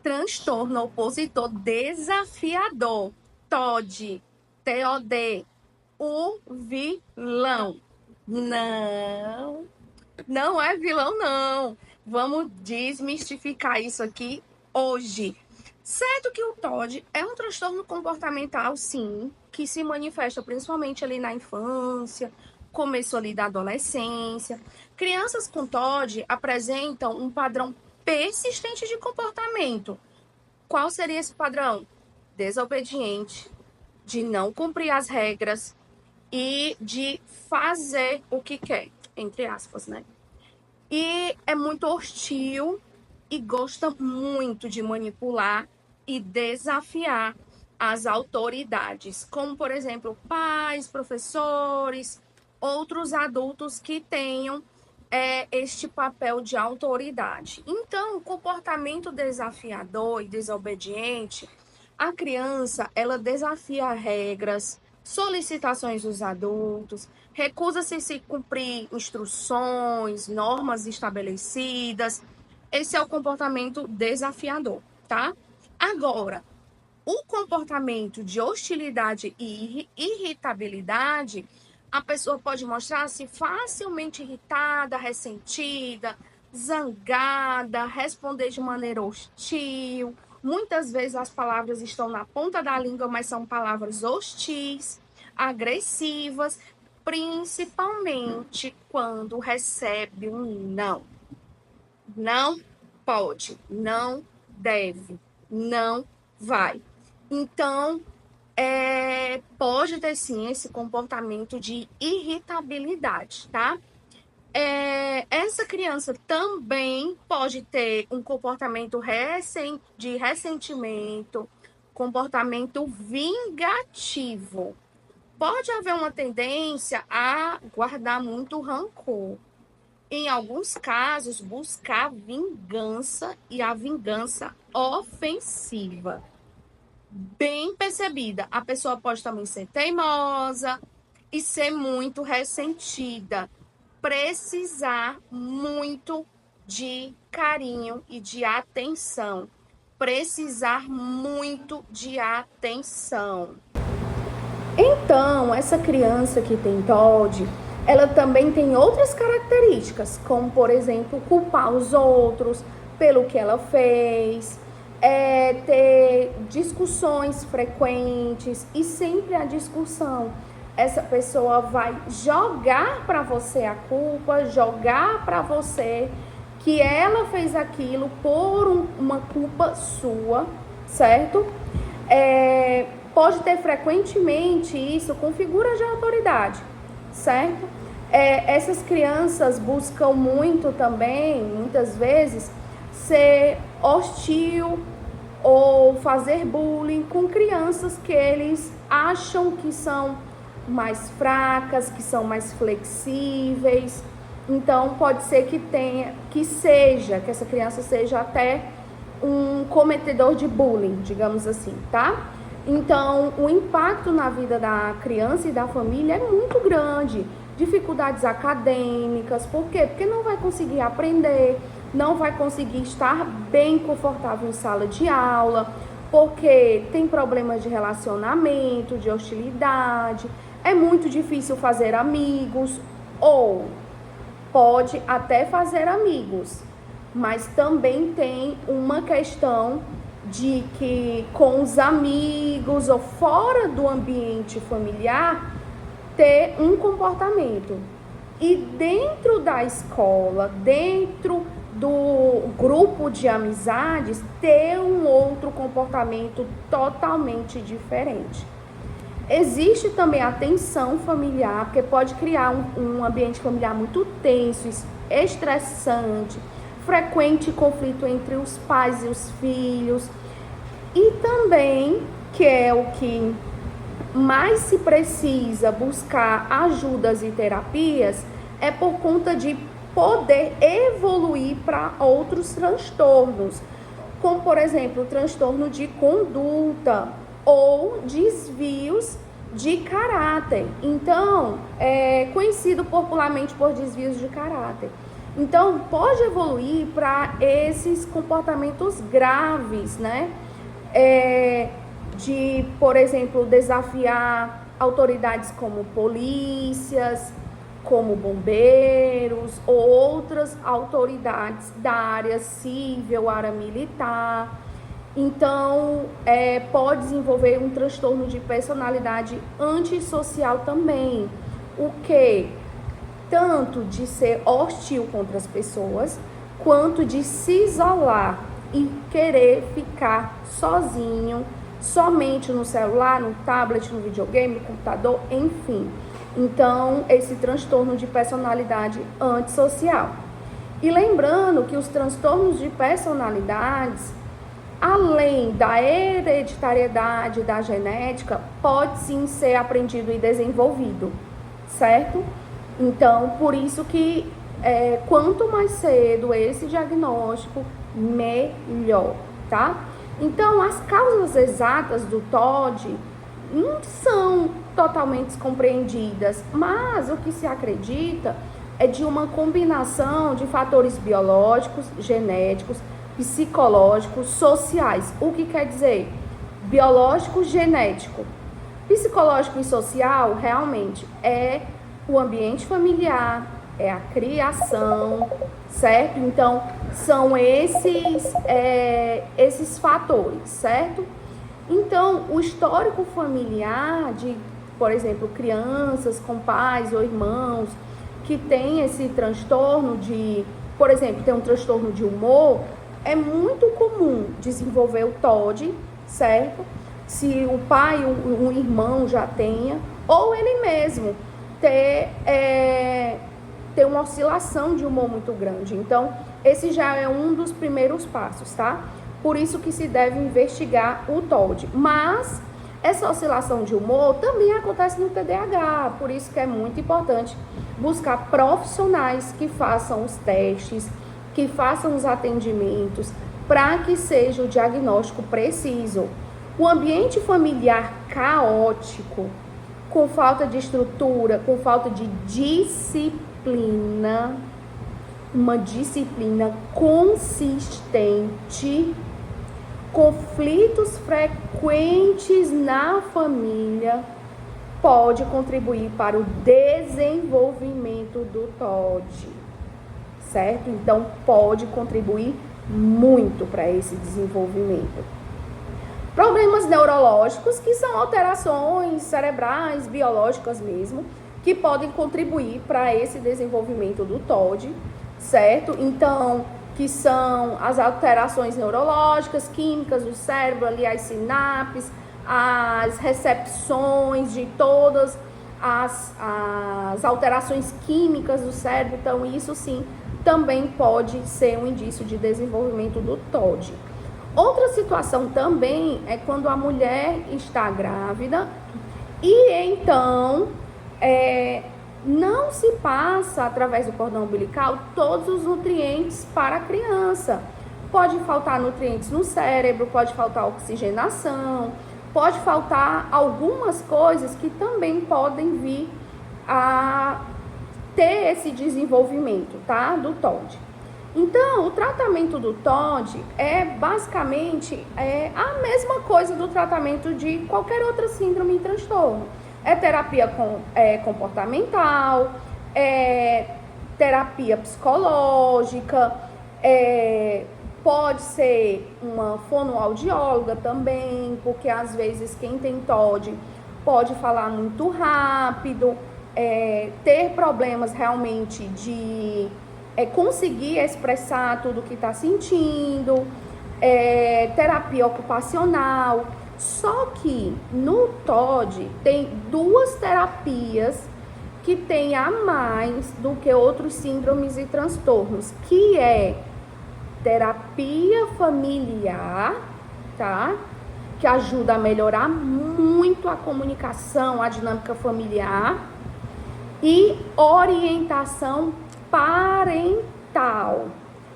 Transtorno opositor desafiador. TOD. TOD. O vilão. Não, não é vilão, não. Vamos desmistificar isso aqui hoje. Certo que o TOD é um transtorno comportamental, sim, que se manifesta principalmente ali na infância, começo ali da adolescência. Crianças com TOD apresentam um padrão persistente de comportamento. Qual seria esse padrão? Desobediente, de não cumprir as regras e de fazer o que quer, entre aspas, né? E é muito hostil e gosta muito de manipular e desafiar as autoridades, como, por exemplo, pais, professores, outros adultos que tenham este papel de autoridade. Então, o comportamento desafiador e desobediente, a criança, ela desafia regras, solicitações dos adultos, recusa-se a se cumprir instruções, normas estabelecidas. Esse é o comportamento desafiador, tá? Agora, o comportamento de hostilidade e irritabilidade, a pessoa pode mostrar-se facilmente irritada, ressentida, zangada, responder de maneira hostil. Muitas vezes as palavras estão na ponta da língua, mas são palavras hostis, agressivas, principalmente quando recebe um não. Não pode, não deve, não vai. Então, pode ter sim esse comportamento de irritabilidade, tá? Essa criança também pode ter um comportamento de ressentimento, comportamento vingativo. Pode haver uma tendência a guardar muito rancor. Em alguns casos, buscar vingança e a vingança ofensiva. Bem percebida. A pessoa pode também ser teimosa e ser muito ressentida. Precisar muito de carinho e de atenção. Precisar muito de atenção. Então, essa criança que tem TOD, ela também tem outras características, como, por exemplo, culpar os outros pelo que ela fez, ter discussões frequentes e sempre a discussão. Essa pessoa vai jogar para você a culpa, jogar para você que ela fez aquilo por uma culpa sua, certo? Pode ter frequentemente isso com figuras de autoridade, certo? Essas crianças buscam muito também, muitas vezes, ser hostil ou fazer bullying com crianças que eles acham que são mais fracas, que são mais flexíveis. Então pode ser que essa criança seja até um cometedor de bullying, digamos assim, tá? Então, o impacto na vida da criança e da família é muito grande. Dificuldades acadêmicas, por quê? Porque não vai conseguir aprender, não vai conseguir estar bem confortável em sala de aula, porque tem problemas de relacionamento, de hostilidade, é muito difícil fazer amigos, ou pode até fazer amigos, mas também tem uma questão de que com os amigos ou fora do ambiente familiar ter um comportamento. E dentro da escola, dentro do grupo de amizades, ter um outro comportamento totalmente diferente. Existe também a tensão familiar, porque pode criar um ambiente familiar muito tenso, estressante, frequente conflito entre os pais e os filhos. E também, que é o que mais se precisa buscar ajudas e terapias, é por conta de poder evoluir para outros transtornos, como, por exemplo, o transtorno de conduta ou desvios de caráter. Então, é conhecido popularmente por desvios de caráter. Então, pode evoluir para esses comportamentos graves, né? De, por exemplo, desafiar autoridades como polícias, como bombeiros ou outras autoridades da área civil, área militar. Então, pode desenvolver um transtorno de personalidade antissocial também. O que? Tanto de ser hostil contra as pessoas, quanto de se isolar e querer ficar sozinho, somente no celular, no tablet, no videogame, no computador, enfim. Então, esse transtorno de personalidade antissocial. E lembrando que os transtornos de personalidades, além da hereditariedade, da genética, pode sim ser aprendido e desenvolvido, certo? Então, por isso que quanto mais cedo esse diagnóstico, melhor, tá? Então, as causas exatas do TOD não são totalmente compreendidas, mas o que se acredita é de uma combinação de fatores biológicos, genéticos, psicológicos, sociais. O que quer dizer? Biológico, genético. Psicológico e social, realmente, é o ambiente familiar, é a criação, certo? Então, são esses fatores, certo? Então, o histórico familiar de, por exemplo, crianças com pais ou irmãos que tem esse transtorno de, por exemplo, tem um transtorno de humor, é muito comum desenvolver o TOD, certo? Se o pai, um irmão já tenha, ou ele mesmo ter uma oscilação de humor muito grande. Então, esse já é um dos primeiros passos, tá? Por isso que se deve investigar o TOD. Mas essa oscilação de humor também acontece no TDAH, por isso que é muito importante buscar profissionais que façam os testes, que façam os atendimentos, para que seja o diagnóstico preciso. O ambiente familiar caótico, com falta de estrutura, com falta de disciplina, uma disciplina consistente, conflitos frequentes na família, pode contribuir para o desenvolvimento do TOD, certo? Então, pode contribuir muito para esse desenvolvimento. Problemas neurológicos, que são alterações cerebrais, biológicas mesmo, que podem contribuir para esse desenvolvimento do TOD, certo? Então, que são as alterações neurológicas, químicas do cérebro, ali as sinapses, as recepções de todas as alterações químicas do cérebro. Então, isso sim também pode ser um indício de desenvolvimento do TOD. Outra situação também é quando a mulher está grávida e então não se passa através do cordão umbilical todos os nutrientes para a criança. Pode faltar nutrientes no cérebro, pode faltar oxigenação, pode faltar algumas coisas que também podem vir a ter esse desenvolvimento, tá? Do TOD. Então, o tratamento do TOD é basicamente a mesma coisa do tratamento de qualquer outra síndrome e transtorno. É terapia comportamental, terapia psicológica, pode ser uma fonoaudióloga também, porque às vezes quem tem TOD pode falar muito rápido, ter problemas realmente de conseguir expressar tudo o que está sentindo, terapia ocupacional. Só que no TOD tem duas terapias que tem a mais do que outros síndromes e transtornos, que é terapia familiar, tá? Que ajuda a melhorar muito a comunicação, a dinâmica familiar, e orientação parental.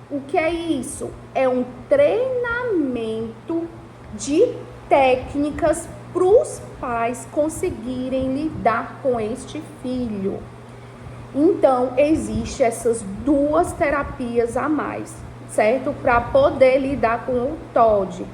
O que é isso? É um treinamento de técnicas para os pais conseguirem lidar com este filho. Então, existe essas duas terapias a mais, certo? Para poder lidar com o TOD.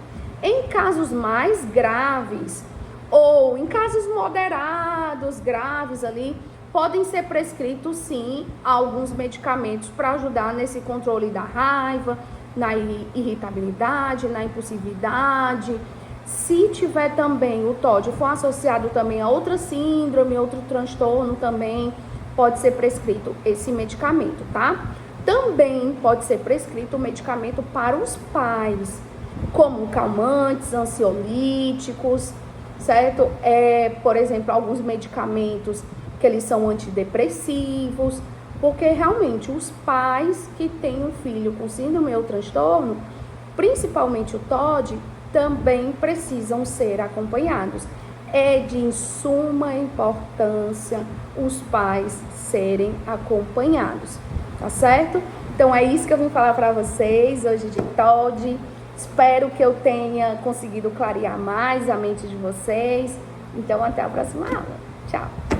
Em casos mais graves, ou em casos moderados, graves ali, podem ser prescritos, sim, alguns medicamentos para ajudar nesse controle da raiva, na irritabilidade, na impulsividade. Se tiver também o TOD for associado também a outra síndrome, outro transtorno também, pode ser prescrito esse medicamento, tá? Também pode ser prescrito o medicamento para os pais, como calmantes, ansiolíticos, certo? Por exemplo, alguns medicamentos que eles são antidepressivos, porque realmente os pais que têm um filho com síndrome ou transtorno, principalmente o TOD, também precisam ser acompanhados. É de suma importância os pais serem acompanhados, tá certo? Então é isso que eu vim falar para vocês hoje de TOD. Espero que eu tenha conseguido clarear mais a mente de vocês. Então até a próxima aula. Tchau!